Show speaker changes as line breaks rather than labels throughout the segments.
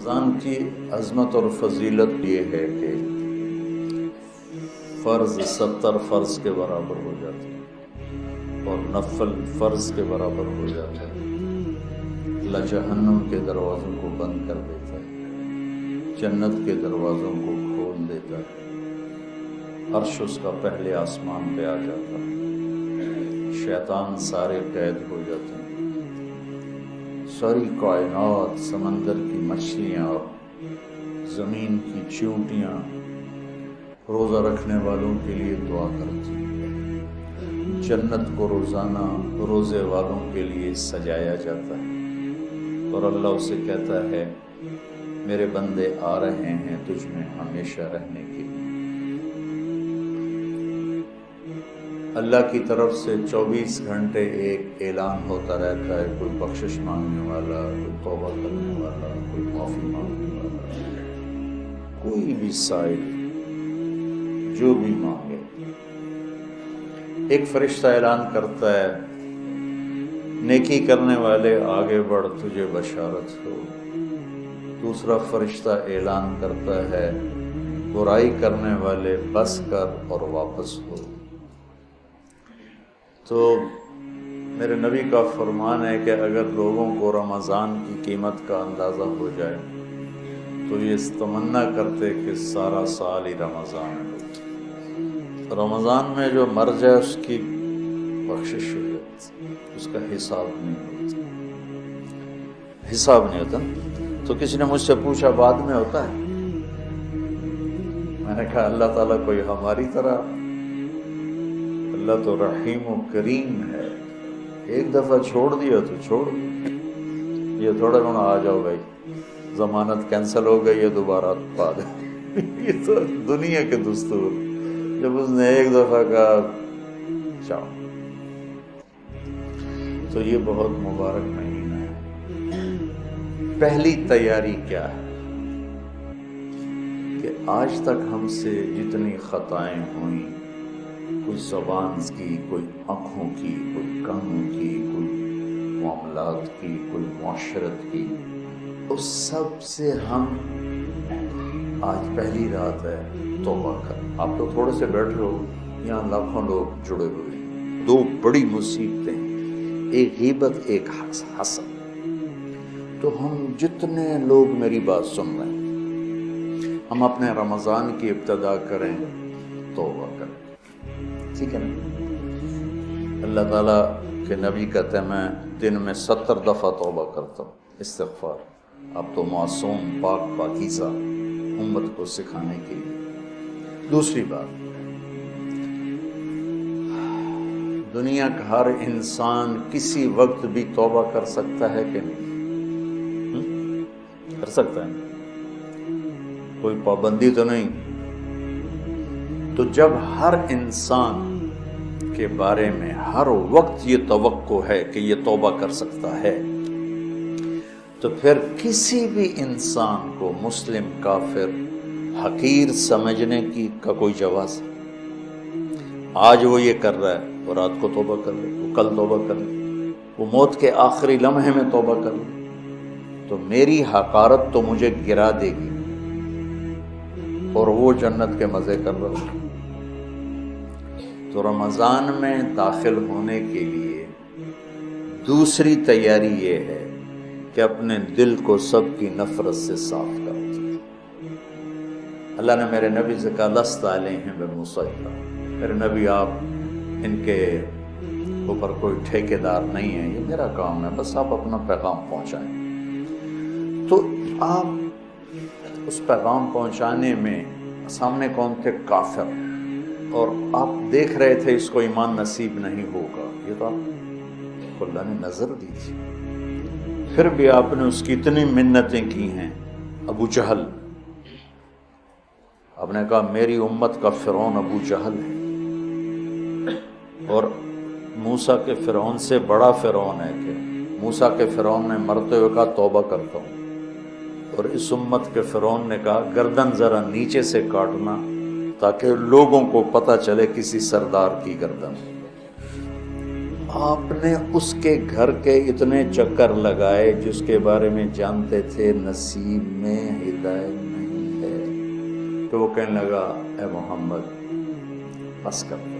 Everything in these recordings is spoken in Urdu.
رمضان کی عظمت اور فضیلت یہ ہے کہ فرض 70 فرض کے برابر ہو جاتے ہیں اور نفل فرض کے برابر ہو جاتے ہیں۔ اللہ جہنم کے دروازوں کو بند کر دیتا ہے، جنت کے دروازوں کو کھول دیتا ہے، عرش اس کا پہلے آسمان پہ آ جاتا ہے، شیطان سارے قید ہو جاتے ہیں، ساری کائنات، سمندر کی مچھلیاں اور زمین کی چیونٹیاں روزہ رکھنے والوں کے لیے دعا کرتی ہیں، جنت کو روزانہ روزے والوں کے لیے سجایا جاتا ہے اور اللہ اسے کہتا ہے میرے بندے آ رہے ہیں تجھ میں ہمیشہ رہنے کے لیے۔ اللہ کی طرف سے 24 گھنٹے ایک اعلان ہوتا رہتا ہے، کوئی بخشش مانگنے والا، کوئی توبہ کرنے والا، کوئی معافی مانگنے والا، کوئی بھی سائل جو بھی مانگے، ایک فرشتہ اعلان کرتا ہے نیکی کرنے والے آگے بڑھ تجھے بشارت ہو، دوسرا فرشتہ اعلان کرتا ہے برائی کرنے والے بس کر اور واپس ہو۔ تو میرے نبی کا فرمان ہے کہ اگر لوگوں کو رمضان کی قیمت کا اندازہ ہو جائے تو یہ تمنا کرتے کہ سارا سال ہی رمضان ہو، رمضان میں جو مر جائے اس کی بخشش ہو جاتی، اس کا حساب نہیں ہوتا۔ تو کسی نے مجھ سے پوچھا بعد میں ہوتا ہے؟ میں نے کہا اللہ تعالیٰ کوئی ہماری طرح، اللہ تو رحیم و کریم ہے، ایک دفعہ چھوڑ دیا تو چھوڑ دیا، یہ تھوڑا ہونا آ جاؤ بھائی ضمانت کینسل ہو گئی ہے دوبارہ پا دیں، یہ تو دنیا کے دستور، جب اس نے ایک دفعہ کہا چاو۔ تو یہ بہت مبارک مہینہ ہے۔ پہلی تیاری کیا ہے کہ آج تک ہم سے جتنی خطائیں ہوئیں، کوئی زبان کی، کوئی آنکھوں کی، کوئی کانوں کی، کوئی معاملات کی، کوئی معاشرت کی، اس سب سے ہم آج پہلی رات ہے توبہ کر۔ آپ تو تھوڑے سے بیٹھے ہو، یہاں لاکھوں لوگ جڑے ہوئے ہیں، دو بڑی مصیبتیں، ایک غیبت ایک حسد۔ تو ہم جتنے لوگ میری بات سن رہے ہیں، ہم اپنے رمضان کی ابتدا کریں، توبہ کریں، ٹھیک ہے نا؟ اللہ تعالیٰ کے نبی کہتے ہیں میں دن میں 70 دفعہ توبہ کرتا ہوں، استغفار۔ اب تو معصوم پاک پاکیزہ امت کو سکھانے کے لیے۔ دوسری بات، دنیا کا ہر انسان کسی وقت بھی توبہ کر سکتا ہے کہ نہیں؟ کر سکتا ہے، کوئی پابندی تو نہیں۔ تو جب ہر انسان کے بارے میں ہر وقت یہ توقع ہے کہ یہ توبہ کر سکتا ہے، تو پھر کسی بھی انسان کو مسلم کافر حقیر سمجھنے کی کا کوئی جواز ہے؟ آج وہ یہ کر رہا ہے وہ رات کو توبہ کر لے، وہ کل توبہ کر لے، وہ موت کے آخری لمحے میں توبہ کر لے، تو میری حقارت تو مجھے گرا دے گی اور وہ جنت کے مزے کر رہا ہے۔ تو رمضان میں داخل ہونے کے لیے دوسری تیاری یہ ہے کہ اپنے دل کو سب کی نفرت سے صاف کر دو۔ اللہ نے میرے نبی سے کہا لست علیہم بمسیطر، میرے نبی آپ ان کے اوپر کوئی ٹھیکیدار نہیں ہے، یہ میرا کام ہے، بس آپ اپنا پیغام پہنچائیں۔ تو آپ اس پیغام پہنچانے میں سامنے کون تھے؟ کافر، اور آپ دیکھ رہے تھے اس کو ایمان نصیب نہیں ہوگا، یہ تو آپ کو اللہ نے نظر دی تھی، پھر بھی آپ نے اس کی اتنی منتیں کی ہیں۔ ابو جہل، آپ نے کہا میری امت کا فرعون ابو جہل ہے، اور موسیٰ کے فرعون سے بڑا فرعون ہے کہ موسیٰ کے فرعون نے مرتے ہوئے کہا توبہ کرتا ہوں، اور اس امت کے فرعون نے کہا گردن ذرا نیچے سے کاٹنا تاکہ لوگوں کو پتہ چلے کسی سردار کی گردن۔ آپ نے اس کے گھر کے اتنے چکر لگائے جس کے بارے میں جانتے تھے نصیب میں ہدایت نہیں ہے، تو وہ کہنے لگا اے محمد بس کر دو،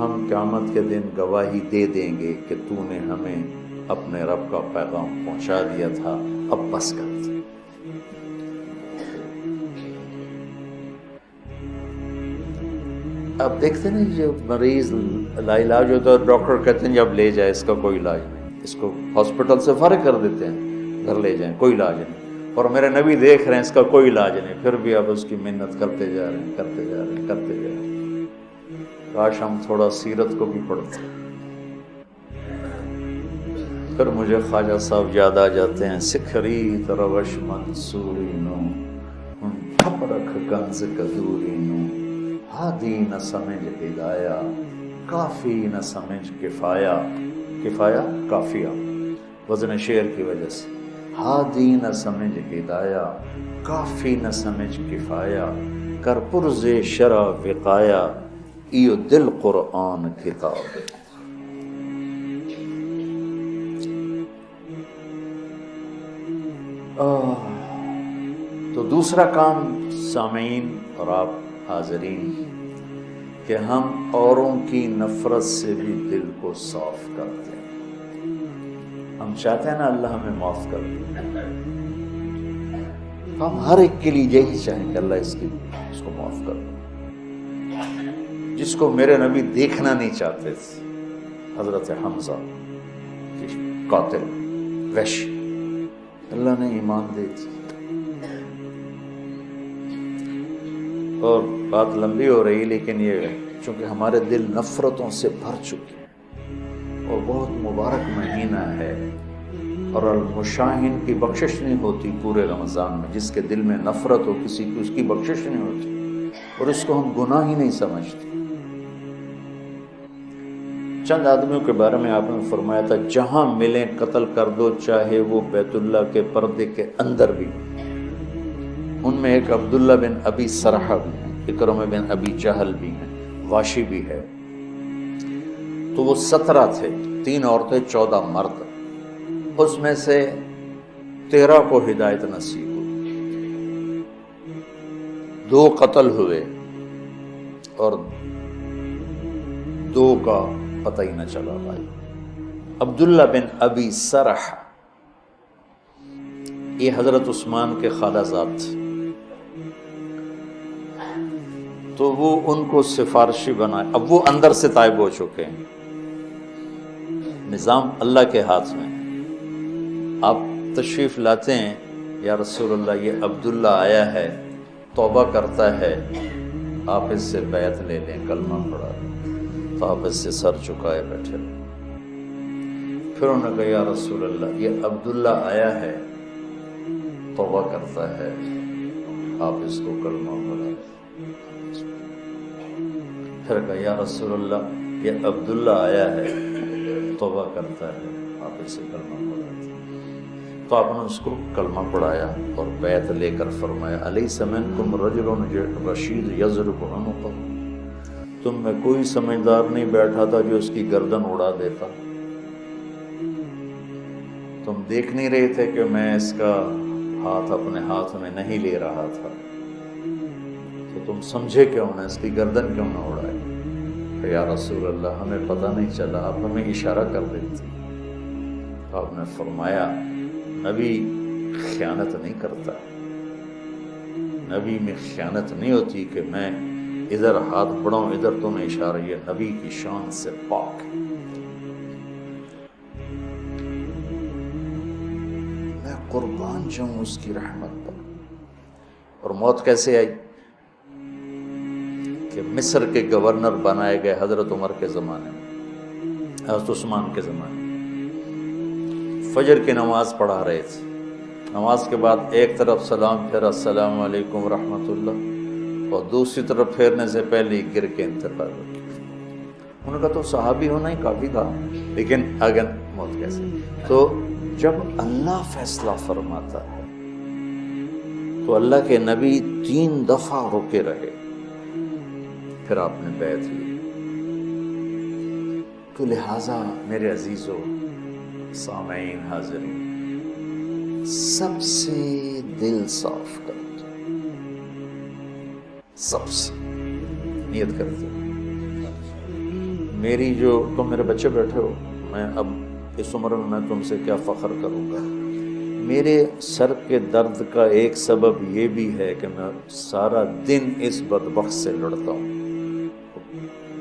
ہم قیامت کے دن گواہی دے دیں گے کہ تو نے ہمیں اپنے رب کا پیغام پہنچا دیا تھا، اب بس کر دو۔ اب دیکھتے نا جو مریض لا علاج ہوتا ہے ڈاکٹر کہتے ہیں جب لے جائے، اس کا کوئی علاج نہیں، اس کو ہاسپٹل سے فارغ کر دیتے ہیں، گھر لے جائیں کوئی علاج نہیں، اور میرے نبی دیکھ رہے ہیں اس کا کوئی علاج نہیں، پھر بھی اب اس کی محنت کرتے جا رہے ہیں، کرتے جا رہے ہیں، کرتے جا رہے ہیں۔ کاش ہم تھوڑا سیرت کو بھی پڑھتے۔ پھر مجھے خواجہ صاحب یاد آ جاتے ہیں، سکھری تروش منصوری نو ٹھپ رکھ کنز کدوری نو، ہادی نہ سمجھ ہدایا کافی نہ سمجھ کفایا، کفایا کافیہ وزن شعر کی وجہ سے، ہادی نہ سمجھ ہدایا کافی نہ سمجھ کفایا، کر پرز شرع وقایا ایو دل قرآن کتاب۔ تو دوسرا کام سامعین اور آپ حاضرین کہ ہم اوروں کی نفرت سے بھی دل کو صاف کرتے ہیں۔ ہم چاہتے ہیں نا اللہ ہمیں معاف کر دے، ہم ہر ایک کے لیے یہی چاہیں کہ اللہ اس کو معاف کر دے۔ جس کو میرے نبی دیکھنا نہیں چاہتے تھے، حضرت حمزہ قاتل وحشی، اللہ نے ایمان دے دی۔ اور بات لمبی ہو رہی لیکن یہ چونکہ ہمارے دل نفرتوں سے بھر چکے ہیں اور بہت مبارک مہینہ ہے، اور المشاہین کی بخشش نہیں ہوتی پورے رمضان میں، جس کے دل میں نفرت ہو کسی کی اس کی بخشش نہیں ہوتی، اور اس کو ہم گناہ ہی نہیں سمجھتے۔ چند آدمیوں کے بارے میں آپ نے فرمایا تھا جہاں ملیں قتل کر دو، چاہے وہ بیت اللہ کے پردے کے اندر بھی۔ ان میں ایک عبداللہ بن ابی سرحہ بھی ہیں، اکرمہ بن ابی جہل بھی ہیں، واشی بھی ہے۔ تو وہ 17 تھے، 3 عورتیں 14 مرد، اس میں سے 13 کو ہدایت نصیب ہوئی، 2 قتل ہوئے اور 2 کا پتہ ہی نہ چلا بھائی۔ عبداللہ بن ابی سرحہ یہ حضرت عثمان کے خالہ زاد تھے، تو وہ ان کو سفارشی بنائے۔ اب وہ اندر سے طائب ہو چکے ہیں، نظام اللہ کے ہاتھ میں۔ آپ تشریف لاتے ہیں، یا رسول اللہ یہ عبداللہ آیا ہے، توبہ کرتا ہے، آپ اس سے بیعت لے لیں، کلمہ پڑھا لیں۔ تو آپ اس سے سر چکائے بیٹھے۔ پھر انہوں نے کہا یا رسول اللہ یہ عبداللہ آیا ہے، توبہ کرتا ہے، آپ اس کو کلمہ پڑھا لیں۔ پھر کہا یا رسول اللہ یہ عبداللہ آیا ہے، توبہ کرتا ہے، آپ اسے کلمہ پڑھا دیں۔ تو آپ نے اس کو کلمہ پڑھایا اور بیعت لے کر فرمایا الیس منکم رجل رشید یضرب عنقہ، تم میں کوئی سمجھدار نہیں بیٹھا تھا جو اس کی گردن اڑا دیتا؟ تم دیکھ نہیں رہے تھے کہ میں اس کا ہاتھ اپنے ہاتھ میں نہیں لے رہا تھا، تو تم سمجھے کیوں نہ، اس کی گردن کیوں نہ اڑائے؟ کہ یا رسول اللہ ہمیں پتہ نہیں چلا، آپ ہمیں اشارہ کر دیتے۔ تو آپ نے فرمایا نبی خیانت نہیں کرتا، نبی میں خیانت نہیں ہوتی کہ میں ادھر ہاتھ بڑھاؤں ادھر تمہیں اشارہ، یہ نبی کی شان سے پاک ہے۔ میں قربان جاؤں اس کی رحمت پر۔ اور موت کیسے آئی؟ کہ مصر کے گورنر بنائے گئے حضرت عمر کے زمانے میں، حضرت عثمان کے زمانے میں۔ فجر کی نماز پڑھا رہے تھے، نماز کے بعد ایک طرف سلام پھیرا السلام علیکم ورحمۃ اللہ، اور دوسری طرف پھیرنے سے پہلے گر کے انتقال ہو گیا۔ انہوں نے کہا تو صحابی ہونا ہی کافی تھا، لیکن اگر موت کیسے؟ تو جب اللہ فیصلہ فرماتا ہے تو اللہ کے نبی 3 دفعہ رکے رہے، پھر آپ نے بیعت لی، تو لہٰذا میرے عزیزو، سامعین، حاضرین، سب سے دل صاف کر دو، سب سے نیت کر دو۔ میری جو تم میرے بچے بیٹھے ہو، میں اب اس عمر میں میں تم سے کیا فخر کروں گا، میرے سر کے درد کا ایک سبب یہ بھی ہے کہ میں سارا دن اس بدبخت سے لڑتا ہوں۔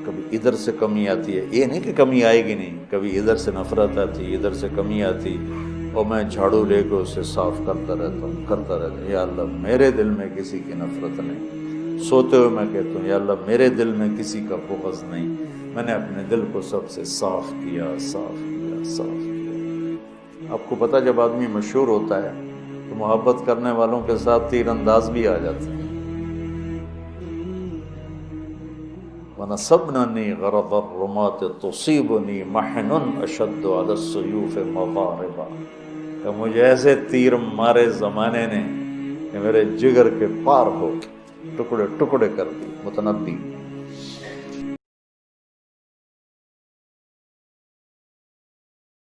کبھی ادھر سے کمی آتی ہے، یہ نہیں کہ کمی آئے گی نہیں، کبھی ادھر سے نفرت آتی، ادھر سے کمی آتی، اور میں جھاڑو لے کے اسے صاف کرتا رہتا ہوں، یا اللہ میرے دل میں کسی کی نفرت نہیں۔ سوتے ہوئے میں کہتا ہوں، یا اللہ میرے دل میں کسی کا بغض نہیں، میں نے اپنے دل کو سب سے صاف کیا، صاف کیا، صاف کیا۔ آپ کو پتہ، جب آدمی مشہور ہوتا ہے تو محبت کرنے والوں کے ساتھ تیر انداز بھی آ جاتے ہیں۔ وَنَصَبْنَنِي غَرَضَ الرُّمَاةِ تُصِيبُنِي مَحْنٌ أَشَدُّ عَلَى السُّيُوفِ مَضَارِبًا، کہ مجھے ایسے تیر مارے زمانے نے کہ میرے جگر کے پار ہو ٹکڑے ٹکڑے کر دی۔ متنبی